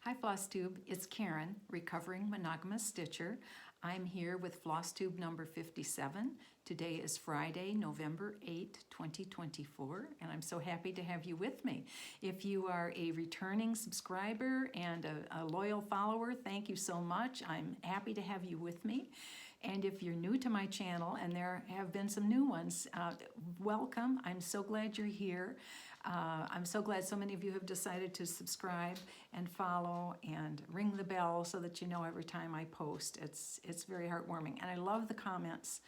Hi Flosstube, it's Karen, recovering monogamous stitcher. I'm here with Flosstube number 57. Today is Friday, November 8, 2024, and I'm so happy to have you with me. If you are a returning subscriber and a loyal follower, thank you so much. I'm happy to have you with me. And if you're new to my channel, and there have been some new ones, welcome. I'm so glad you're here. I'm so glad so many of you have decided to subscribe and follow and ring the bell so that you know every time I post. It's very heartwarming. And I love the comments.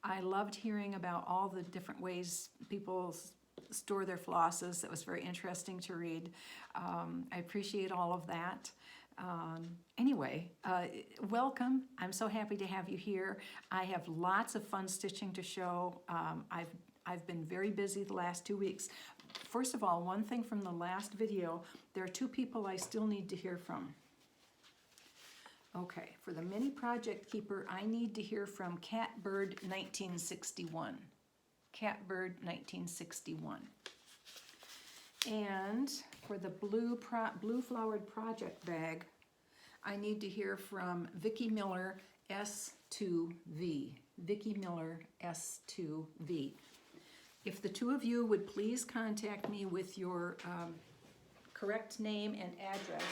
I loved hearing about all the different ways people store their flosses. It was very interesting to read. I appreciate all of that. Anyway, welcome. I'm so happy to have you here. I have lots of fun stitching to show. I've been very busy the last 2 weeks. First of all, one thing from the last video, there are two people I still need to hear from. Okay, for the mini project keeper, I need to hear from Catbird 1961. Catbird 1961. And for the blue flowered project bag, I need to hear from Vicki Miller S2V. Vicki Miller S2V. If the two of you would please contact me with your correct name and address,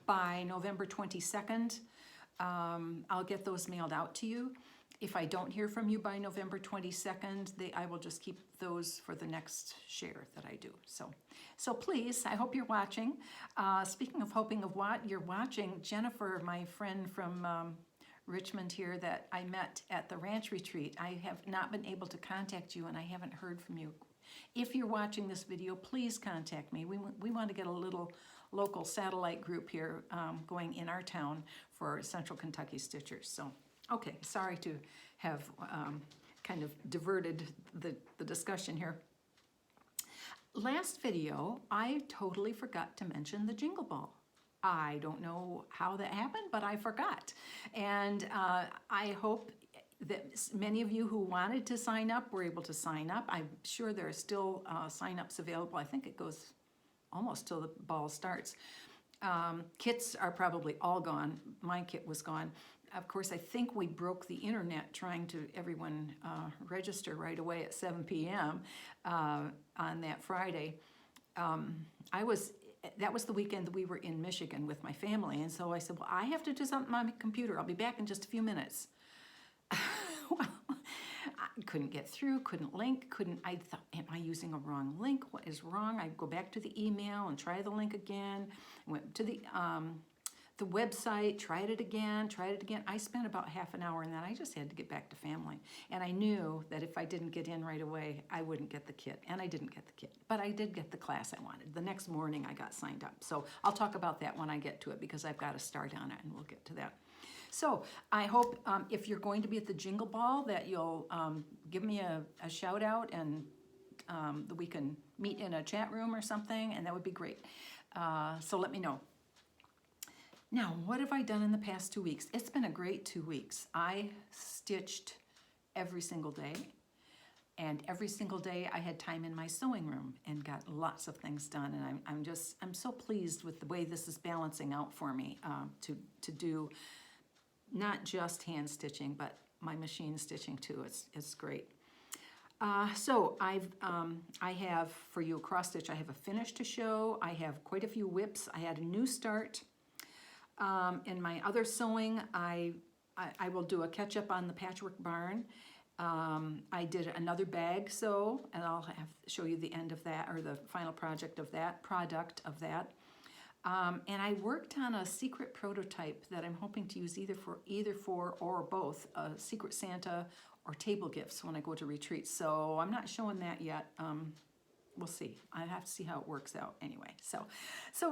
by November 22nd, I'll get those mailed out to you. If I don't hear from you by November 22nd, I will just keep those for the next share that I do. So please, I hope you're watching. Speaking of hoping of what, you're watching Jennifer, my friend from Richmond here that I met at the ranch retreat. I have not been able to contact you and I haven't heard from you. If you're watching this video, please contact me. We want to get a little local satellite group here going in our town for Central Kentucky Stitchers. So, okay, sorry to have kind of diverted the discussion here. Last video, I totally forgot to mention the Jingle Ball. I don't know how that happened, but I forgot. And I hope that many of you who wanted to sign up were able to sign up. I'm sure there are still sign-ups available. I think it goes almost till the ball starts. Kits are probably all gone. My kit was gone. Of course, I think we broke the internet trying to everyone register right away at 7 p.m. On that Friday. That was the weekend that we were in Michigan with my family, and so I said, well, I have to do something on my computer. I'll be back in just a few minutes. Well, I couldn't get through, couldn't link, I thought, am I using a wrong link? What is wrong? I'd go back to the email and try the link again. Went to the website, tried it again. I spent about half an hour and then I just had to get back to family. And I knew that if I didn't get in right away, I wouldn't get the kit. And I didn't get the kit, but I did get the class I wanted. The next morning I got signed up. So I'll talk about that when I get to it because I've got to start on it and we'll get to that. So I hope if you're going to be at the Jingle Ball that you'll give me a shout out and that we can meet in a chat room or something, and that would be great. So let me know. Now, what have I done in the past 2 weeks? It's been a great 2 weeks. I stitched every single day, and every single day I had time in my sewing room and got lots of things done. And I'm so pleased with the way this is balancing out for me to do not just hand stitching, but my machine stitching too. It's great. So I have for you a cross stitch. I have a finish to show. I have quite a few WIPs. I had a new start. In my other sewing, I will do a catch up on the Patchwork Barn. I did another bag sew, and I'll show you the end of that, or the final product of that. And I worked on a secret prototype that I'm hoping to use either for or both Secret Santa or table gifts when I go to retreats. So I'm not showing that yet. We'll see. I have to see how it works out anyway. So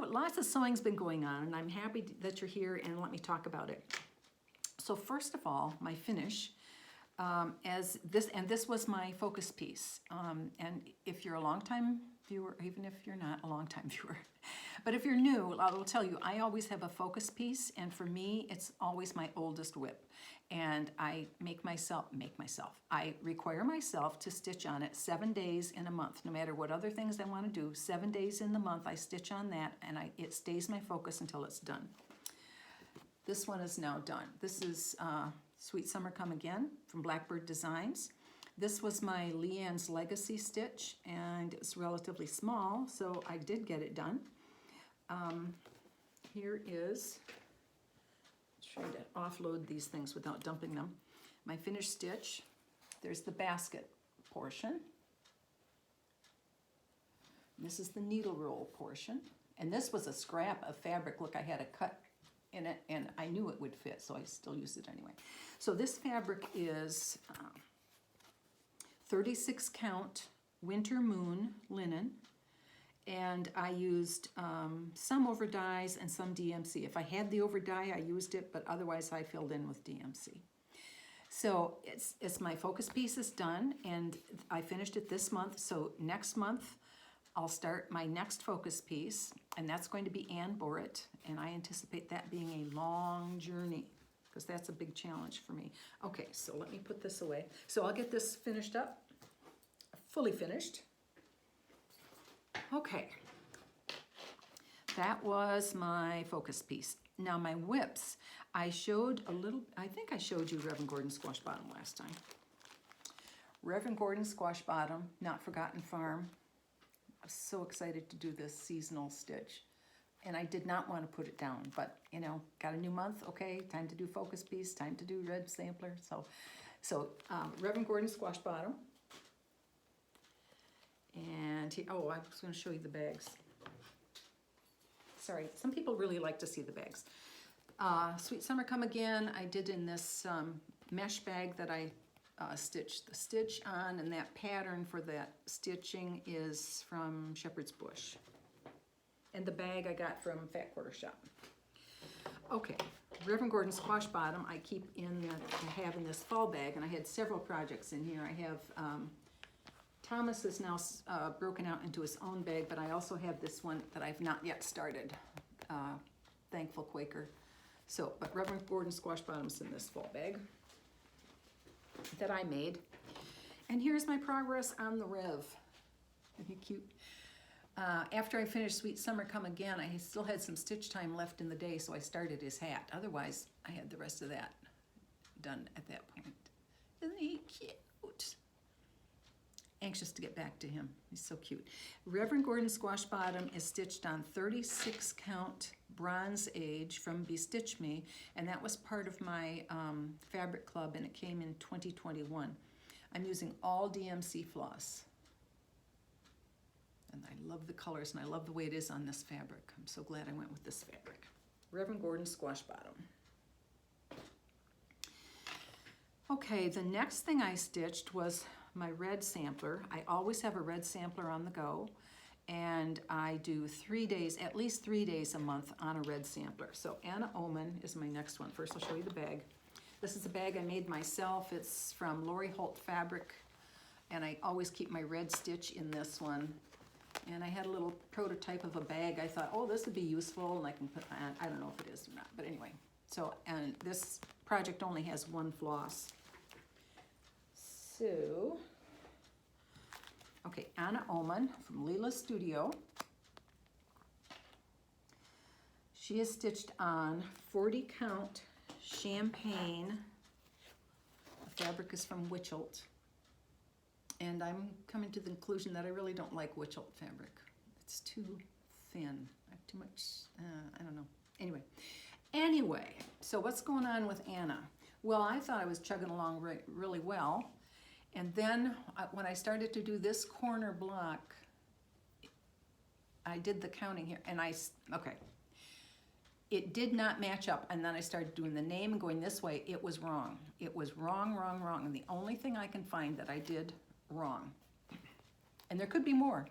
lots of sewing's been going on, and I'm happy that you're here, and let me talk about it. So first of all, my finish. This was my focus piece. And if you're a longtime viewer, even if you're not a longtime viewer, but if you're new, I will tell you, I always have a focus piece, and for me, it's always my oldest WIP. And I I require myself to stitch on it 7 days in a month, no matter what other things I want to do. 7 days in the month, I stitch on that, and it stays my focus until it's done. This one is now done. This is Sweet Summer Come Again from Blackbird Designs. This was my Leanne's Legacy stitch, and it's relatively small, so I did get it done. Here is, trying to offload these things without dumping them, my finished stitch. There's the basket portion. This is the needle roll portion. And this was a scrap of fabric. Look, I had a cut in it, and I knew it would fit, so I still used it anyway. So this fabric is 36 count Winter Moon linen, and I used some over dyes and some DMC. If I had the over dye, I used it, but otherwise I filled in with DMC. So it's my focus piece is done, and I finished it this month. So next month I'll start my next focus piece, and that's going to be Ann Borrett, and I anticipate that being a long journey because that's a big challenge for me. Okay, so let me put this away. So I'll get this finished up, fully finished. Okay, that was my focus piece. Now my WIPs, I showed a little, I think I showed you Reverend Gourdon Squashbottom last time. Reverend Gourdon Squashbottom, Not Forgotten Farm. I was so excited to do this seasonal stitch, and I did not want to put it down, but you know, got a new month, okay, time to do focus piece, time to do red sampler. So Reverend Gourdon Squashbottom. And I was going to show you the bags. Sorry, some people really like to see the bags. Sweet Summer Come Again, I did in this mesh bag that I stitched the stitch on, and that pattern for that stitching is from Shepherd's Bush. And the bag I got from Fat Quarter Shop. Okay, Reverend Gourdon Squashbottom I have in this fall bag, and I had several projects in here. I have Thomas is now broken out into his own bag, but I also have this one that I've not yet started, Thankful Quaker. So, but Reverend Gourdon Squashbottom's in this fall bag that I made. And here's my progress on the Rev. Isn't he cute? After I finished Sweet Summer Come Again, I still had some stitch time left in the day, so I started his hat. Otherwise, I had the rest of that done at that point. Isn't he cute? Anxious to get back to him. He's so cute. Reverend Gourdon Squashbottom is stitched on 36 count Bronze Age from Bestitch Me, and that was part of my fabric club, and it came in 2021. I'm using all DMC floss. And I love the colors, and I love the way it is on this fabric. I'm so glad I went with this fabric. Reverend Gourdon Squashbottom. Okay, the next thing I stitched was my red sampler. I always have a red sampler on the go, and I do 3 days, at least 3 days a month on a red sampler. So Anna Ohmann is my next one. First I'll show you the bag. This is a bag I made myself. It's from Lori Holt Fabric, and I always keep my red stitch in this one. And I had a little prototype of a bag. I thought, oh, this would be useful, and I can put on, I don't know if it is or not, but anyway. So, and this project only has one floss. So, okay, Anna Ohmann from Lila Studio. She is stitched on 40 count champagne. The fabric is from Wichelt. And I'm coming to the conclusion that I really don't like Wichelt fabric. It's too thin. I have too much, I don't know. Anyway, so what's going on with Anna? Well, I thought I was chugging along really well. And then when I started to do this corner block, I did the counting here, and okay. It did not match up, and then I started doing the name and going this way. It was wrong. It was wrong, wrong, wrong. And the only thing I can find that I did wrong, and there could be more,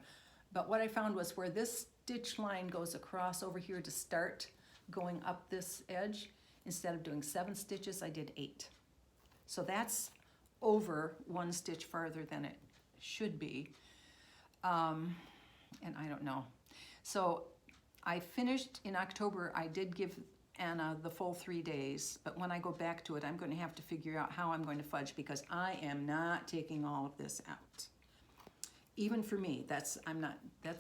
but what I found was where this stitch line goes across over here to start going up this edge, instead of doing 7 stitches, I did 8. So that's over 1 stitch farther than it should be. And I don't know. So I finished in October. I did give Anna the full 3 days, but when I go back to it, I'm going to have to figure out how I'm going to fudge, because I am not taking all of this out. Even for me, that's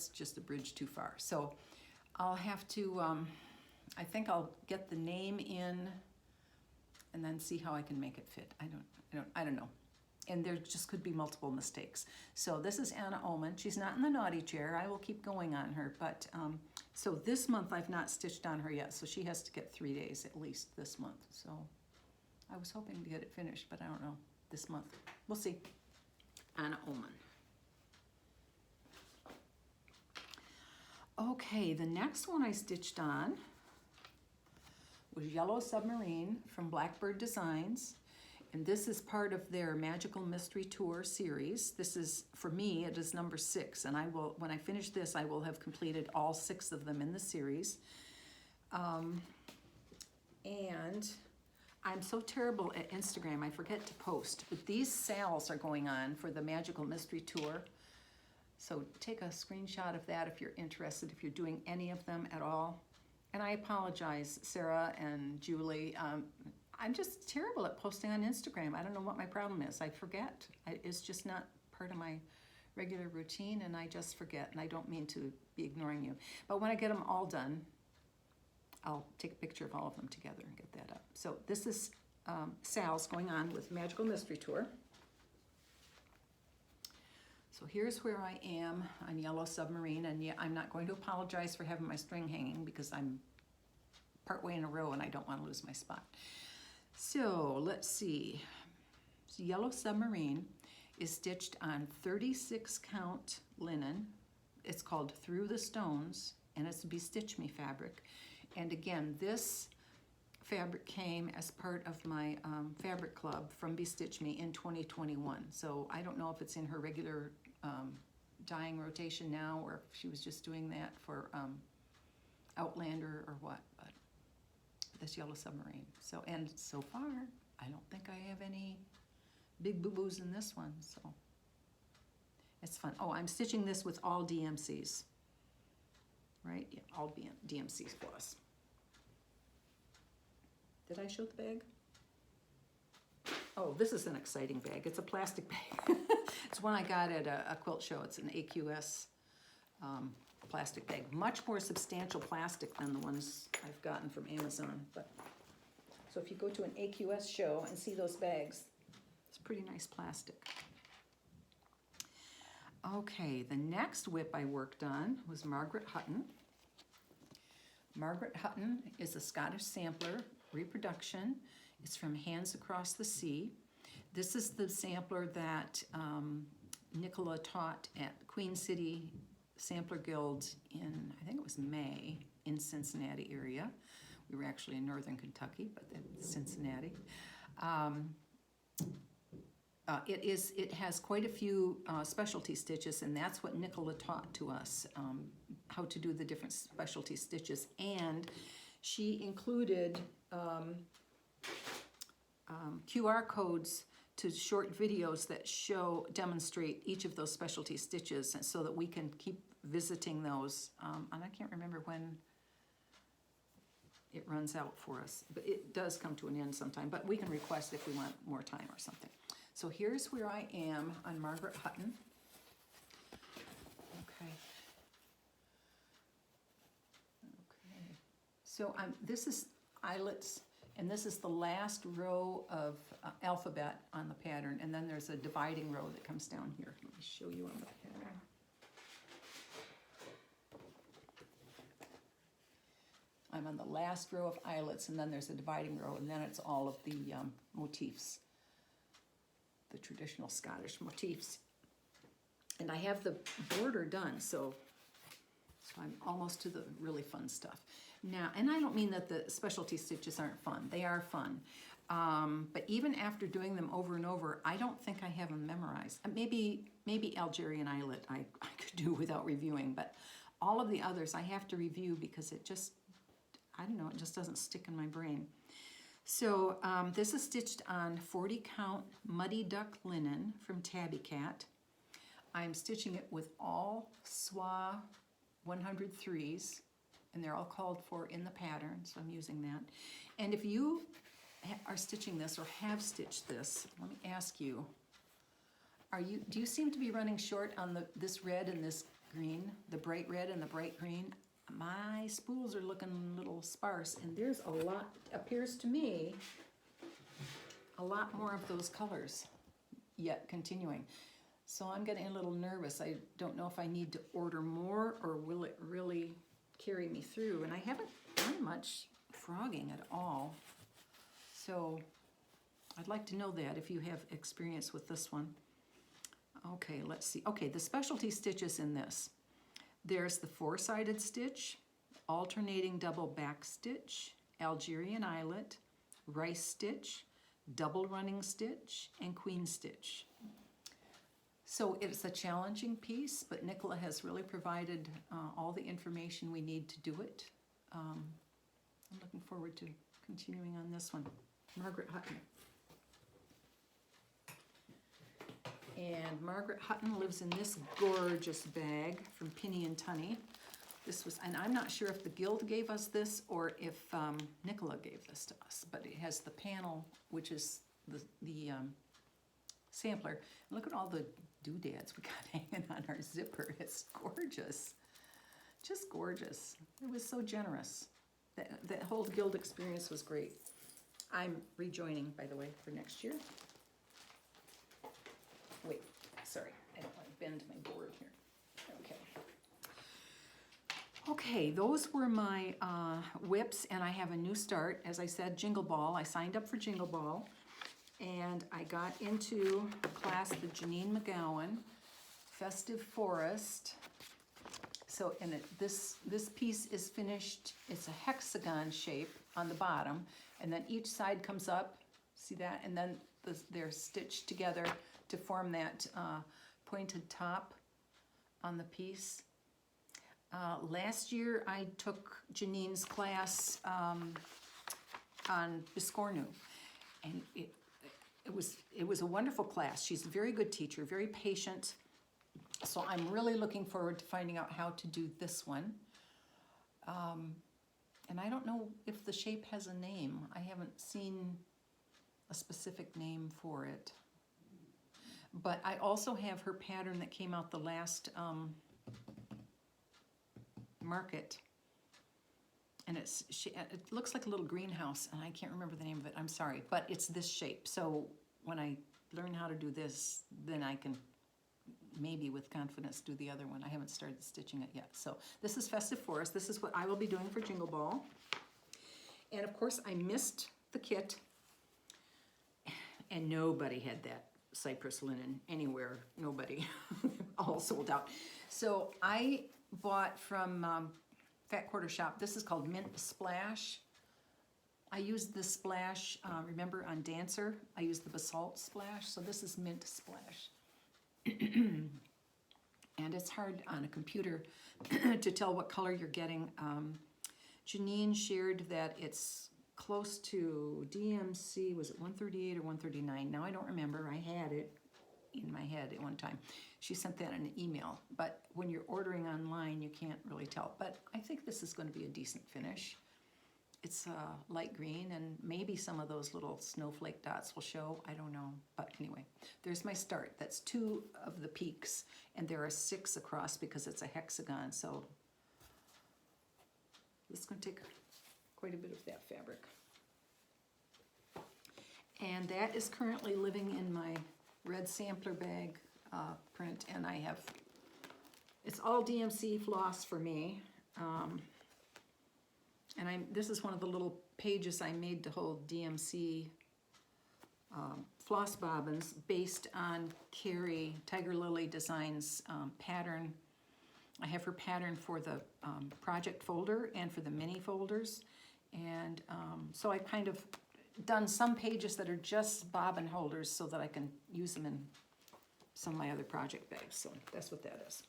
just a bridge too far. So I'll have to, I think I'll get the name in and then see how I can make it fit. I don't know. And there just could be multiple mistakes. So this is Anna Ohmann. She's not in the naughty chair. I will keep going on her. But so this month I've not stitched on her yet. So she has to get 3 days at least this month. So I was hoping to get it finished, but I don't know this month. We'll see. Anna Ohmann. Okay, the next one I stitched on was Yellow Submarine from Blackbird Designs. And this is part of their Magical Mystery Tour series. This is, for me, it is number 6. And I will, when I finish this, I will have completed all 6 of them in the series. And I'm so terrible at Instagram, I forget to post. But these sales are going on for the Magical Mystery Tour. So take a screenshot of that if you're interested, if you're doing any of them at all. And I apologize, Sarah and Julie. I'm just terrible at posting on Instagram. I don't know what my problem is. I forget. It's just not part of my regular routine, and I just forget, and I don't mean to be ignoring you. But when I get them all done, I'll take a picture of all of them together and get that up. So this is Sal's going on with Magical Mystery Tour. So here's where I am on Yellow Submarine, and yeah, I'm not going to apologize for having my string hanging because I'm partway in a row and I don't want to lose my spot. So let's see. So Yellow Submarine is stitched on 36 count linen. It's called Through the Stones, and it's Bestitch Me fabric. And again, this fabric came as part of my fabric club from Bestitch Me in 2021. So I don't know if it's in her regular dyeing rotation now, or if she was just doing that for Outlander or what, but this Yellow Submarine. So, and so far, I don't think I have any big boo-boos in this one, so it's fun. Oh, I'm stitching this with all DMCs, right? Yeah, all DMCs Floss. Did I show the bag? Oh, this is an exciting bag. It's a plastic bag. It's one I got at a quilt show. It's an AQS plastic bag. Much more substantial plastic than the ones I've gotten from Amazon. But so if you go to an AQS show and see those bags, it's pretty nice plastic. Okay, the next WIP I worked on was Margaret Hutton. Margaret Hutton is a Scottish sampler reproduction. It's from Hands Across the Sea. This is the sampler that Nicola taught at Queen City Sampler Guild in, I think it was May, in Cincinnati area. We were actually in northern Kentucky, but that's Cincinnati. It has quite a few specialty stitches, and that's what Nicola taught to us, how to do the different specialty stitches. And she included QR codes to short videos that demonstrate each of those specialty stitches, and so that we can keep visiting those. And I can't remember when it runs out for us, but it does come to an end sometime, but we can request if we want more time or something. So here's where I am on Margaret Hutton. Okay. So this is eyelets, and this is the last row of alphabet on the pattern, and then there's a dividing row that comes down here. Let me show you on the pattern. I'm on the last row of eyelets, and then there's a dividing row, and then it's all of the motifs, the traditional Scottish motifs. And I have the border done, so I'm almost to the really fun stuff. Now, and I don't mean that the specialty stitches aren't fun. They are fun. But even after doing them over and over, I don't think I have them memorized. Maybe Algerian Eyelet I could do without reviewing, but all of the others I have to review because it just, I don't know, it just doesn't stick in my brain. So this is stitched on 40 count Muddy Duck linen from Tabby Cat. I'm stitching it with all Soie 103s, and they're all called for in the pattern, so I'm using that. And if you are stitching this or have stitched this, let me ask you, do you seem to be running short on this red and this green, the bright red and the bright green? My spools are looking a little sparse, and there's a lot, appears to me, a lot more of those colors yet continuing. So I'm getting a little nervous. I don't know if I need to order more or will it really carry me through. And I haven't done much frogging at all. So I'd like to know that if you have experience with this one. Okay, let's see. Okay, the specialty stitches in this. There's the four-sided stitch, alternating double back stitch, Algerian eyelet, rice stitch, double running stitch, and queen stitch. So it's a challenging piece, but Nicola has really provided all the information we need to do it. I'm looking forward to continuing on this one. Margaret Hutton. And Margaret Hutton lives in this gorgeous bag from Pinny and Tunny. This was, and I'm not sure if the Guild gave us this or if Nicola gave this to us, but it has the panel, which is the sampler. Look at all the doodads we got hanging on our zipper. It's gorgeous, just gorgeous. It was so generous. That whole Guild experience was great. I'm rejoining, by the way, for next year. Wait, sorry, I don't want to bend my board here. Okay, those were my WIPs, and I have a new start. As I said, Jingle Ball. I signed up for Jingle Ball, and I got into the class, the Janine McGowan Festive Forest. So, and this piece is finished. It's a hexagon shape on the bottom, and then each side comes up. See that? And then they're stitched together to form that pointed top on the piece. Last year I took Janine's class on Biscornu, and it was a wonderful class. She's a very good teacher, very patient. So I'm really looking forward to finding out how to do this one. And I don't know if the shape has a name. I haven't seen a specific name for it. But I also have her pattern that came out the last market. And it looks like a little greenhouse, and I can't remember the name of it. I'm sorry, but it's this shape. So when I learn how to do this, then I can maybe with confidence do the other one. I haven't started stitching it yet. So this is Festive Forest. This is what I will be doing for Jingle Ball. And of course I missed the kit, and nobody had that cypress linen anywhere. Nobody. All sold out. So I bought from Fat Quarter Shop. This is called Mint Splash. I used the splash, remember on Dancer, I used the basalt splash. So this is Mint Splash. And it's hard on a computer to tell what color you're getting. Janine shared that it's close to DMC, was it 138 or 139? Now I don't remember, I had it in my head at one time. She sent that in an email, but when you're ordering online, you can't really tell. But I think this is going to be a decent finish. It's light green, and maybe some of those little snowflake dots will show. I don't know. But anyway, there's my start. That's 2 of the peaks, and there are 6 across because it's a hexagon. So this is going to take quite a bit of that fabric. And that is currently living in my red sampler bag print, and I have, it's all DMC floss for me. And this is one of the little pages I made to hold DMC floss bobbins based on Carrie Tiger Lily Designs pattern. I have her pattern for the project folder and for the mini folders. And so I kind of done some pages that are just bobbin holders so that I can use them in some of my other project bags. So that's what that is.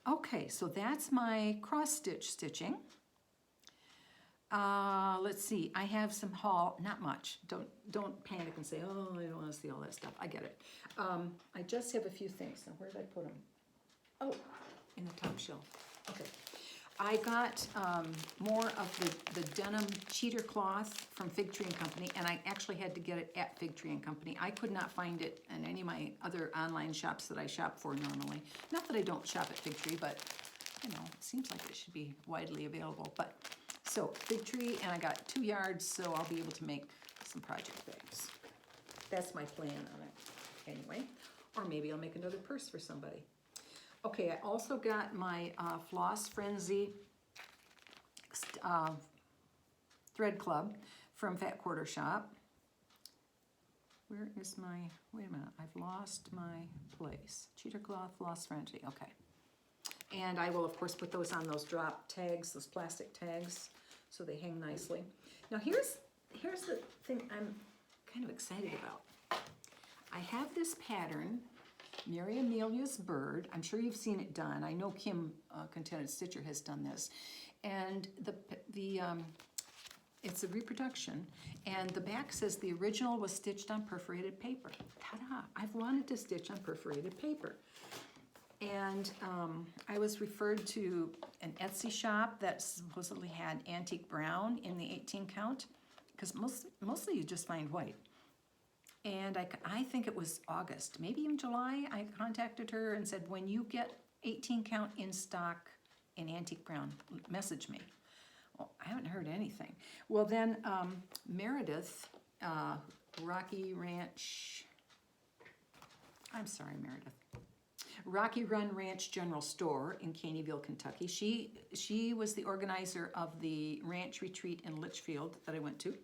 Okay, so that's my cross stitch stitching. Let's see. I have some haul. Not much. Don't panic and say, oh, I don't want to see all that stuff. I get it. I just have a few things. Now, where did I put them? Oh, in the top shelf. Okay. I got more of the denim cheater cloth from Fig Tree and Company, and I actually had to get it at Fig Tree and Company. I could not find it in any of my other online shops that I shop for normally. Not that I don't shop at Fig Tree, but you know, it seems like it should be widely available. But so Fig Tree, and I got 2 yards, so I'll be able to make some project bags. That's my plan on it anyway. Or maybe I'll make another purse for somebody. Okay, I also got my Floss Frenzy Thread Club from Fat Quarter Shop. Where is my, wait a minute, I've lost my place. Cheater Cloth, Floss Frenzy, okay. And I will, of course, put those on those drop tags, those plastic tags, so they hang nicely. Now here's the thing I'm kind of excited about. I have this pattern, Mary Amelia's Bird. I'm sure you've seen it done. I know Kim Contented Stitcher has done this. And it's a reproduction, and the back says the original was stitched on perforated paper. Ta-da! I've wanted to stitch on perforated paper. And I was referred to an Etsy shop that supposedly had antique brown in the 18 count, because mostly you just find white. And I think it was August, maybe even July, I contacted her and said, when you get 18 count in stock in antique brown, message me. Well, I haven't heard anything. Well then, Meredith, Rocky Run Ranch General Store in Caneyville, Kentucky. She was the organizer of the ranch retreat in Litchfield that I went to.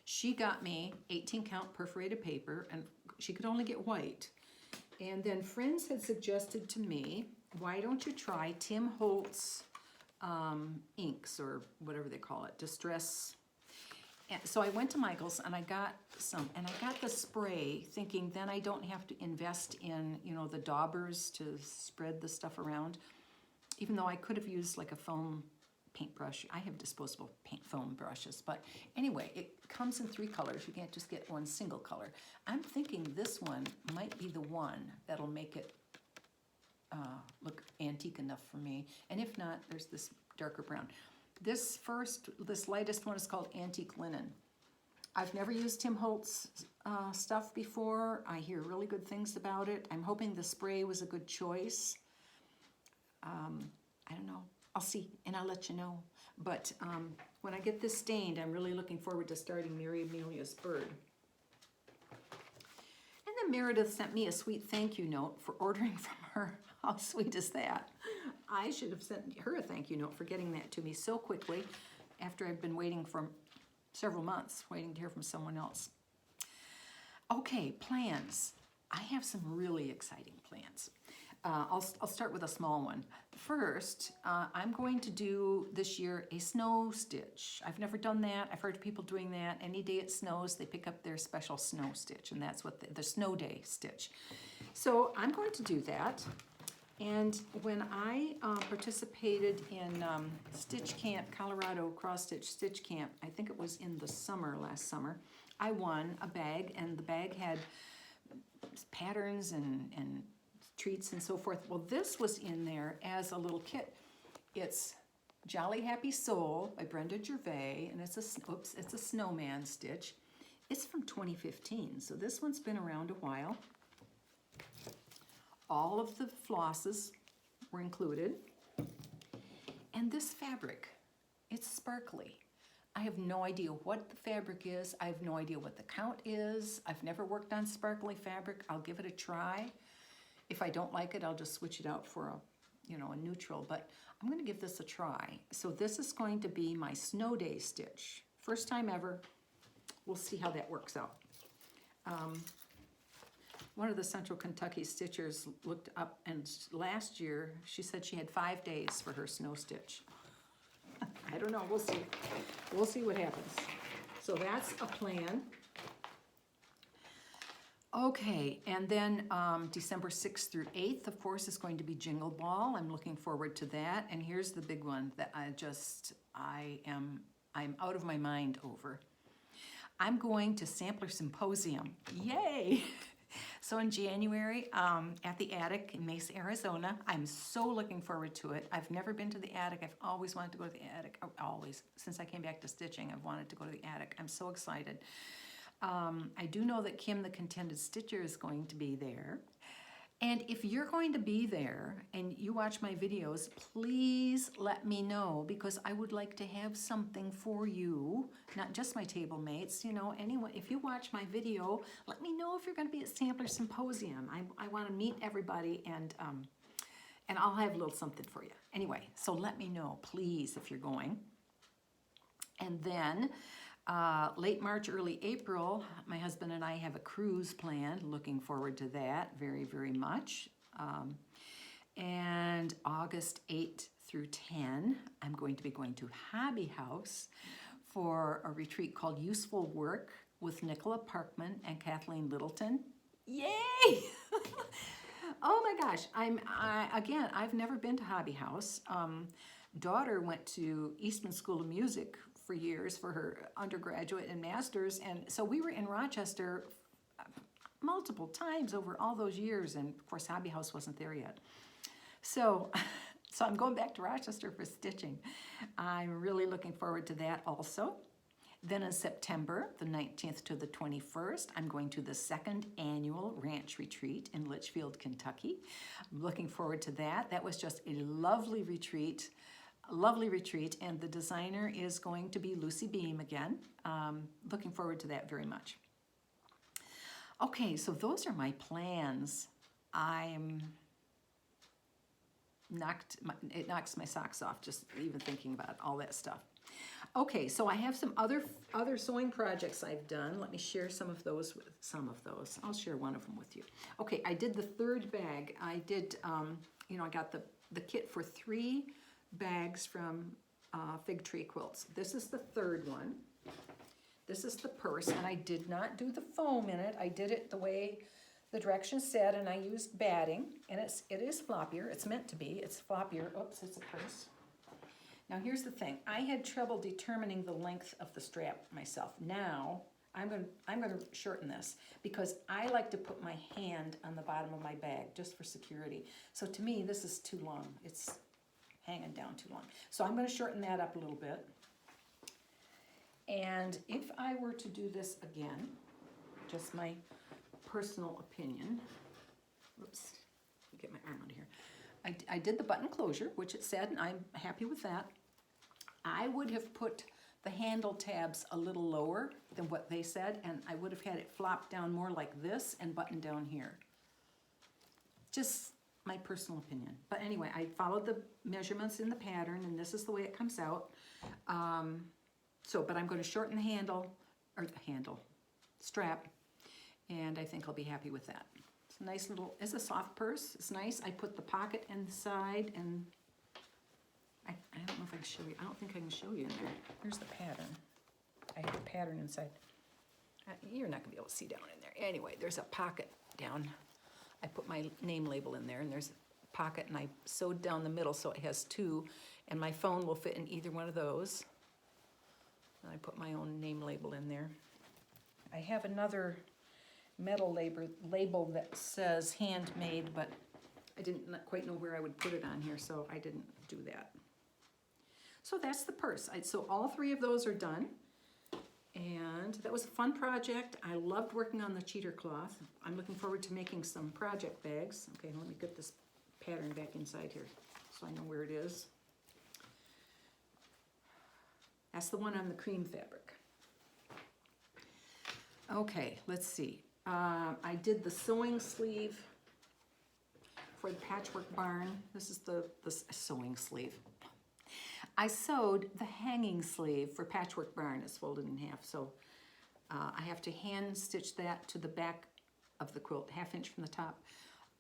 She got me 18 count perforated paper, and she could only get white. And then friends had suggested to me, why don't you try Tim Holtz inks, or whatever they call it, distress. And so I went to Michael's and I got some, and I got the spray thinking then I don't have to invest in, you know, the daubers to spread the stuff around, even though I could have used like a foam paintbrush. I have disposable foam brushes, but anyway, it comes in 3 colors. You can't just get one single color. I'm thinking this one might be the one that'll make it look antique enough for me. And if not, there's this darker brown. This lightest one is called Antique Linen. I've never used Tim Holtz stuff before. I hear really good things about it. I'm hoping the spray was a good choice. I don't know. I'll see, and I'll let you know. But when I get this stained, I'm really looking forward to starting Mary Amelia's Bird. And then Meredith sent me a sweet thank you note for ordering from her. How sweet is that? I should have sent her a thank you note for getting that to me so quickly after I've been waiting for several months, waiting to hear from someone else. Okay, plans. I have some really exciting plans. I'll start with a small one. First, I'm going to do this year a snow stitch. I've never done that. I've heard of people doing that. Any day it snows, they pick up their special snow stitch, and that's what the snow day stitch. So I'm going to do that. And when I participated in Stitch Camp, Colorado Cross Stitch Stitch Camp, I think it was in the summer, last summer, I won a bag, and the bag had patterns and treats and so forth. Well, this was in there as a little kit. It's Jolly Happy Soul by Brenda Gervais, and it's a snowman stitch. It's from 2015, so this one's been around a while. All of the flosses were included. And this fabric, it's sparkly. I have no idea what the fabric is. I have no idea what the count is. I've never worked on sparkly fabric. I'll give it a try. If I don't like it, I'll just switch it out for a neutral, but I'm gonna give this a try. So this is going to be my snow day stitch. First time ever. We'll see how that works out. One of the Central Kentucky stitchers looked up, and last year she said she had 5 days for her snow stitch. I don't know, we'll see. We'll see what happens. So that's a plan. Okay, and then December 6th through 8th, of course, is going to be Jingle Ball. I'm looking forward to that. And here's the big one that I'm out of my mind over. I'm going to Sampler Symposium. Yay! So in January, at the Attic in Mesa, Arizona. I'm so looking forward to it. I've never been to the Attic. I've always wanted to go to the Attic. Always. Since I came back to stitching, I've wanted to go to the Attic. I'm so excited. I do know that Kim, the Contented Stitcher, is going to be there. And if you're going to be there and you watch my videos, please let me know, because I would like to have something for you, not just my table mates, you know, anyone. If you watch my video, let me know if you're going to be at Sampler Symposium. I want to meet everybody, and I'll have a little something for you. Anyway, so let me know, please, if you're going. And then late March, early April, my husband and I have a cruise planned. Looking forward to that very, very much. And August 8 through 10, I'm going to be going to Hobby House for a retreat called Useful Work with Nicola Parkman and Kathleen Littleton. Yay! Oh my gosh, again, I've never been to Hobby House. Daughter went to Eastman School of Music for years for her undergraduate and master's, and so we were in Rochester multiple times over all those years, and of course Hobby House wasn't there yet. So I'm going back to Rochester for stitching. I'm really looking forward to that also. Then in September, the 19th to the 21st, I'm going to the 2nd annual Ranch Retreat in Litchfield, Kentucky. I'm looking forward to that. That was just a lovely retreat. And the designer is going to be Lucy Beam again. Looking forward to that very much. Okay, so those are my plans. It knocks my socks off just even thinking about all that stuff. Okay, so I have some other sewing projects I've done. Let me share some of those. I'll share one of them with you. Okay, I did the third bag. I did, I got the kit for 3 bags from Fig Tree Quilts. This is the third one. This is the purse, and I did not do the foam in it. I did it the way the directions said, and I used batting, and it is floppier. It's meant to be. It's floppier. Oops, it's a purse. Now here's the thing. I had trouble determining the length of the strap myself. Now I'm going to shorten this, because I like to put my hand on the bottom of my bag just for security. So to me, this is too long. It's hanging down too long. So I'm going to shorten that up a little bit. And if I were to do this again, just my personal opinion, oops, get my arm out of here. I did the button closure, which it said, and I'm happy with that. I would have put the handle tabs a little lower than what they said, and I would have had it flop down more like this and button down here. Just my personal opinion. But anyway, I followed the measurements in the pattern, and this is the way it comes out. But I'm going to shorten the strap, and I think I'll be happy with that. It's a nice it's a soft purse. It's nice. I put the pocket inside, and I don't know if I can show you. I don't think I can show you in there. Here's the pattern. I have a pattern inside. You're not going to be able to see down in there. Anyway, there's a pocket down. I put my name label in there, and there's a pocket, and I sewed down the middle so it has 2, and my phone will fit in either one of those. And I put my own name label in there. I have another metal label that says handmade, but I didn't quite know where I would put it on here, so I didn't do that. So that's the purse. So all 3 of those are done. And that was a fun project. I loved working on the cheater cloth. I'm looking forward to making some project bags. Okay, let me get this pattern back inside here so I know where it is. That's the one on the cream fabric. Okay, let's see. I did the sewing sleeve for the Patchwork Barn. This is the sewing sleeve. I sewed the hanging sleeve for Patchwork Barn. It's folded in half, so I have to hand stitch that to the back of the quilt, 1/2 inch from the top.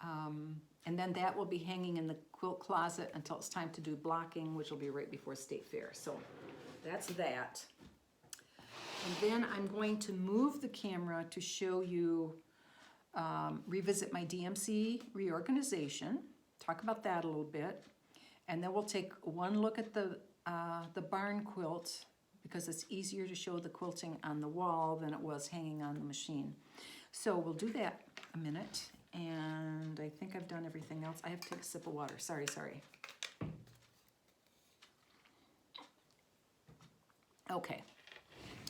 And then that will be hanging in the quilt closet until it's time to do blocking, which will be right before State Fair. So that's that. And then I'm going to move the camera to show you revisit my DMC reorganization, talk about that a little bit, and then we'll take one look at the barn quilt, because it's easier to show the quilting on the wall than it was hanging on the machine. So we'll do that a minute, and I think I've done everything else. I have to take a sip of water. Sorry. Okay,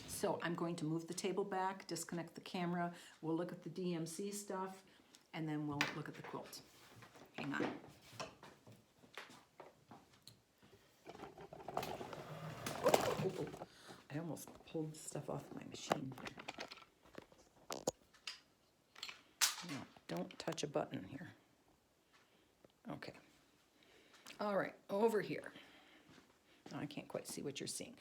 so I'm going to move the table back, disconnect the camera. We'll look at the DMC stuff, and then we'll look at the quilt. Hang on. Oh. I almost pulled stuff off my machine. No, don't touch a button here. Okay. All right, over here. Oh, I can't quite see what you're seeing.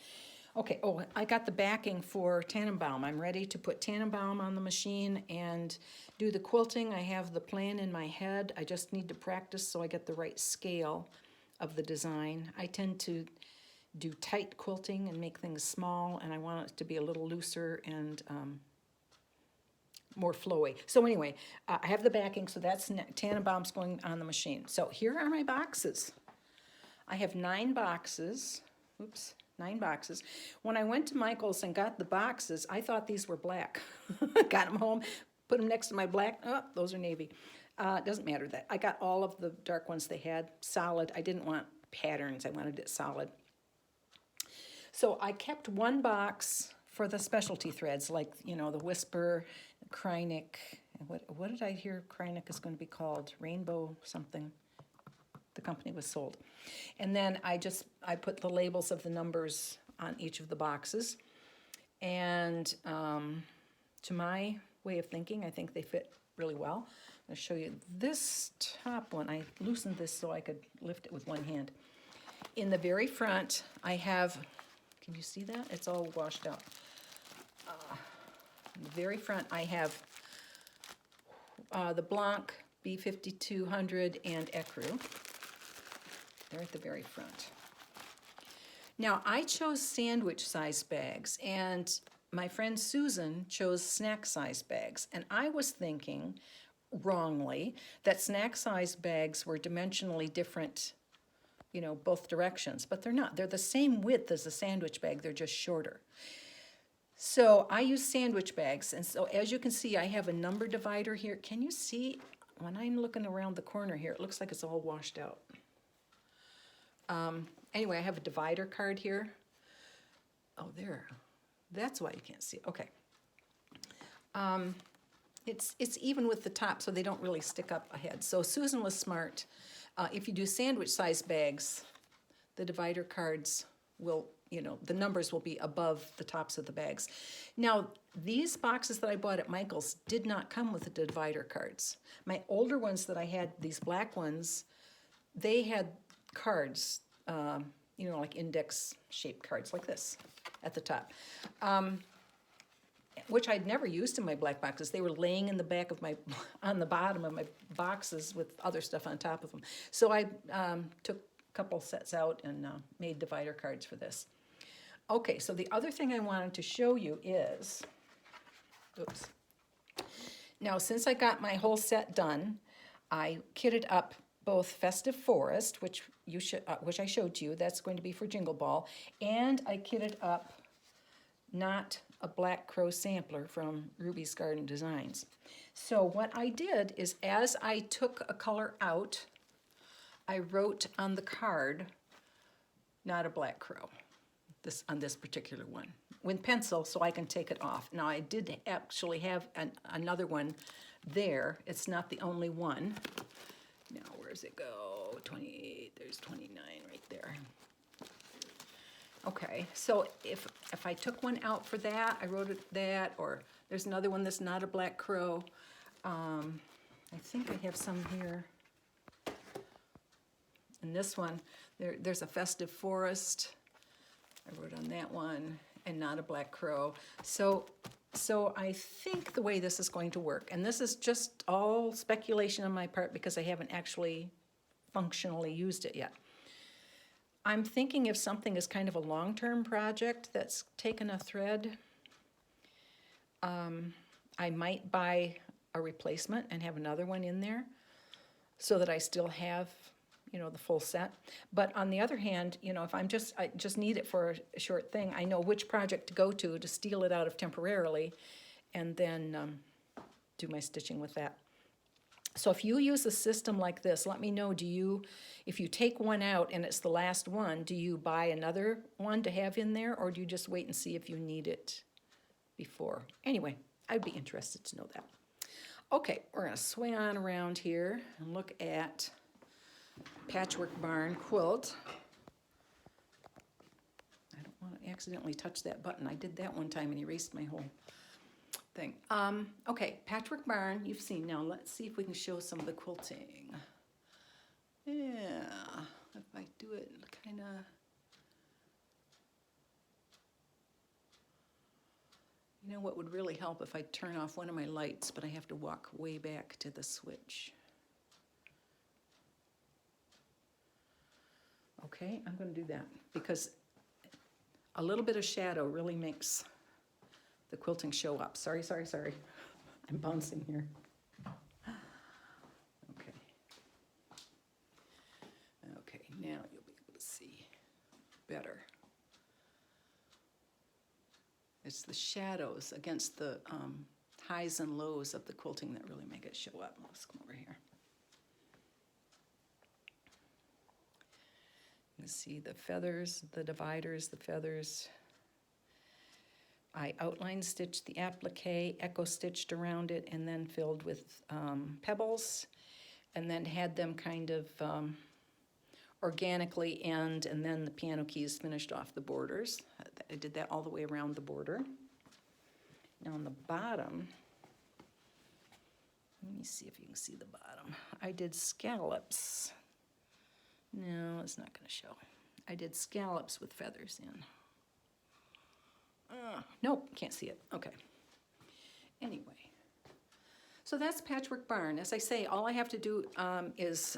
Okay, oh, I got the backing for Tannenbaum. I'm ready to put Tannenbaum on the machine and do the quilting. I have the plan in my head. I just need to practice so I get the right scale of the design. I tend to do tight quilting and make things small, and I want it to be a little looser and more flowy. So anyway, I have the backing, so that's Tannenbaum's going on the machine. So here are my boxes. I have 9 boxes. Oops, 9 boxes. When I went to Michael's and got the boxes, I thought these were black. Got them home, put them next to my black. Oh, those are navy. Doesn't matter that. I got all of the dark ones they had, solid. I didn't want patterns. I wanted it solid. So I kept one box for the specialty threads, like, you know, the Whisper, the Krynic. What did I hear Krynic is going to be called? Rainbow something. The company was sold. And then I put the labels of the numbers on each of the boxes. And to my way of thinking, I think they fit really well. I'm going to show you this top one. I loosened this so I could lift it with one hand. In the very front, I have... Can you see that? It's all washed out. In the very front, I have the Blanc B5200 and Ecru. They're at the very front. Now, I chose sandwich size bags, and my friend Susan chose snack size bags. And I was thinking, wrongly, that snack size bags were dimensionally different, you know, both directions, but they're not. They're the same width as a sandwich bag, they're just shorter. So I use sandwich bags, and so as you can see, I have a number divider here. Can you see, when I'm looking around the corner here, it looks like it's all washed out. Anyway, I have a divider card here. Oh, there. That's why you can't see it. Okay. It's even with the top, so they don't really stick up ahead. So Susan was smart. If you do sandwich size bags, the divider cards will, you know, the numbers will be above the tops of the bags. Now, these boxes that I bought at Michael's did not come with the divider cards. My older ones that I had, these black ones, they had cards, you know, like index shaped cards like this at the top. Which I'd never used in my black boxes. They were laying in the back of on the bottom of my boxes with other stuff on top of them. So I took a couple sets out and made divider cards for this. Okay, so the other thing I wanted to show you is, oops. Now, since I got my whole set done, I kitted up both Festive Forest, which I showed to you. That's going to be for Jingle Ball, and I kitted up Not a Black Crow sampler from Ruby's Garden Designs. So what I did is, as I took a color out, I wrote on the card, Not a Black Crow, on this particular one, with pencil so I can take it off. Now I did actually have another one there. It's not the only one. Now where's it go? 28, there's 29 right there. Okay, so if I took one out for that, I wrote it that, or there's another one that's Not a Black Crow. I think I have some here. And this one, there's a Festive Forest. I wrote on that one, and Not a Black Crow. So I think the way this is going to work, and this is just all speculation on my part because I haven't actually functionally used it yet. I'm thinking if something is kind of a long-term project that's taken a thread, I might buy a replacement and have another one in there so that I still have, you know, the full set. But on the other hand, you know, if I just need it for a short thing, I know which project to go to steal it out of temporarily, and then do my stitching with that. So if you use a system like this, let me know, if you take one out and it's the last one, do you buy another one to have in there, or do you just wait and see if you need it before? Anyway, I'd be interested to know that. Okay, we're gonna swing on around here and look at Patchwork Barn quilt. I don't want to accidentally touch that button. I did that one time and erased my whole thing. Okay, Patchwork Barn, you've seen. Now let's see if we can show some of the quilting. Yeah, if I do it kind of. You know what would really help if I turn off one of my lights, but I have to walk way back to the switch. Okay, I'm going to do that because a little bit of shadow really makes the quilting show up. Sorry. I'm bouncing here. Okay, now you'll be able to see better. It's the shadows against the highs and lows of the quilting that really make it show up. Let's come over here. You see the feathers, the dividers, the feathers. I outline stitched the applique, echo stitched around it, and then filled with pebbles, and then had them kind of organically end, and then the piano keys finished off the borders. I did that all the way around the border. Now on the bottom, let me see if you can see the bottom. I did scallops. No, it's not going to show. I did scallops with feathers in. Nope, can't see it. Okay. Anyway, so that's Patchwork Barn. As I say, all I have to do is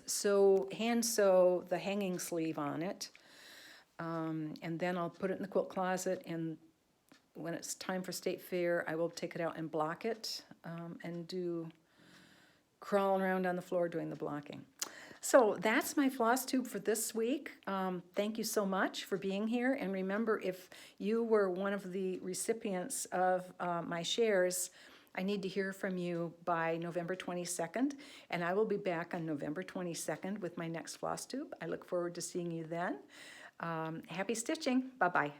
hand sew the hanging sleeve on it, and then I'll put it in the quilt closet, and when it's time for State Fair, I will take it out and block it, and do crawling around on the floor doing the blocking. So that's my floss tube for this week. Thank you so much for being here. And remember, if you were one of the recipients of my shares, I need to hear from you by November 22nd. And I will be back on November 22nd with my next floss tube. I look forward to seeing you then. Happy stitching. Bye-bye.